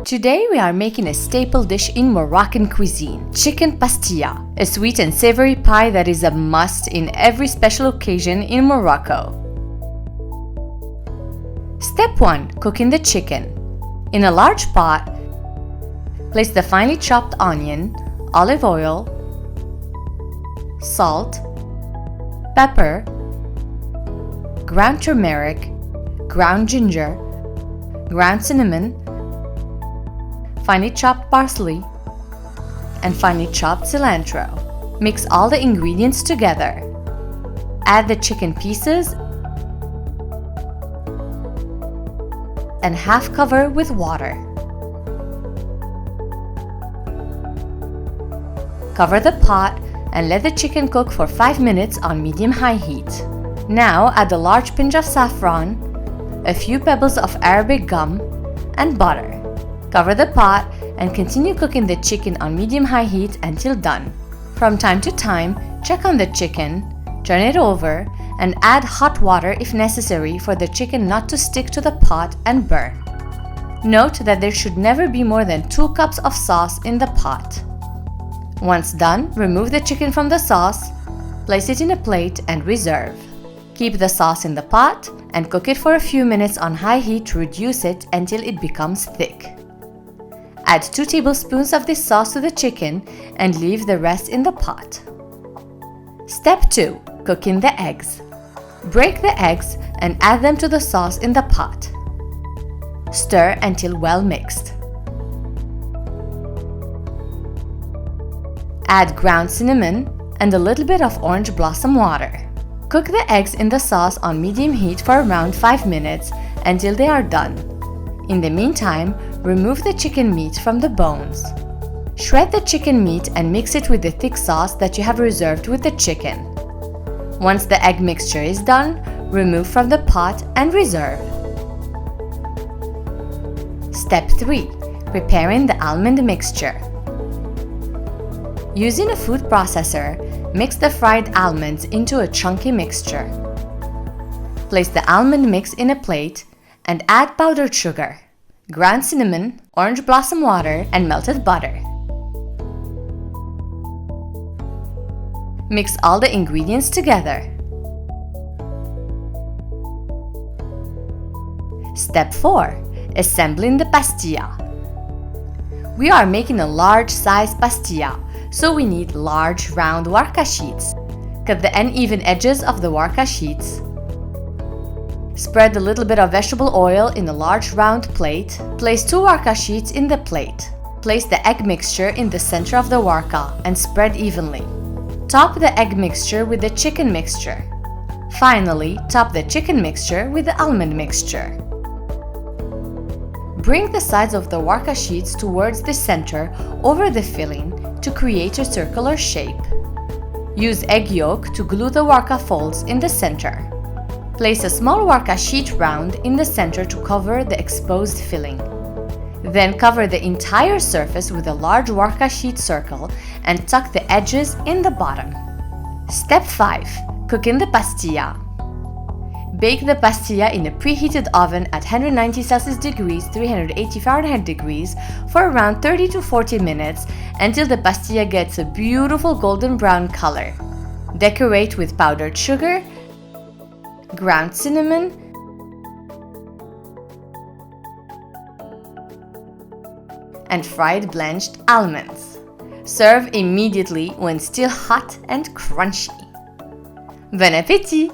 Today we are making a staple dish in Moroccan cuisine, chicken pastilla, a sweet and savory pie that is a must in every special occasion in Morocco. Step 1. Cooking the chicken. In a large pot, place the finely chopped onion, olive oil, salt, pepper, ground turmeric, ground ginger, ground cinnamon, finely chopped parsley, and finely chopped cilantro. Mix all the ingredients together. Add the chicken pieces and half cover with water. Cover the pot and let the chicken cook for 5 minutes on medium-high heat. Now add a large pinch of saffron, a few pebbles of Arabic gum, and butter. Cover the pot and continue cooking the chicken on medium-high heat until done. From time to time, check on the chicken, turn it over, and add hot water if necessary for the chicken not to stick to the pot and burn. Note that there should never be more than 2 cups of sauce in the pot. Once done, remove the chicken from the sauce, place it in a plate, and reserve. Keep the sauce in the pot and cook it for a few minutes on high heat to reduce it until it becomes thick. Add 2 tablespoons of this sauce to the chicken and leave the rest in the pot. Step 2. Cooking the eggs. Break the eggs and add them to the sauce in the pot. Stir until well mixed. Add ground cinnamon and a little bit of orange blossom water. Cook the eggs in the sauce on medium heat for around 5 minutes until they are done. In the meantime, remove the chicken meat from the bones. Shred the chicken meat and mix it with the thick sauce that you have reserved with the chicken. Once the egg mixture is done, remove from the pot and reserve. Step 3. Preparing the almond mixture. Using a food processor, mix the fried almonds into a chunky mixture. Place the almond mix in a plate and add powdered sugar, ground cinnamon, orange blossom water, and melted butter. Mix all the ingredients together. Step 4. Assembling the pastilla. We are making a large size pastilla, so we need large round warqa sheets. Cut the uneven edges of the warqa sheets. Spread a little bit of vegetable oil in a large round plate. Place 2 warqa sheets in the plate. Place the egg mixture in the center of the warqa and spread evenly. Top the egg mixture with the chicken mixture. Finally, top the chicken mixture with the almond mixture. Bring the sides of the warqa sheets towards the center over the filling to create a circular shape. Use egg yolk to glue the warqa folds in the center. Place a small warqa sheet round in the center to cover the exposed filling. Then cover the entire surface with a large warqa sheet circle and tuck the edges in the bottom. Step 5. Cooking the pastilla. Bake the pastilla in a preheated oven at 190 Celsius degrees, 380 Fahrenheit degrees for around 30 to 40 minutes until the pastilla gets a beautiful golden brown color. Decorate with powdered sugar, ground cinnamon, and fried blanched almonds. Serve immediately when still hot and crunchy. Bon appétit!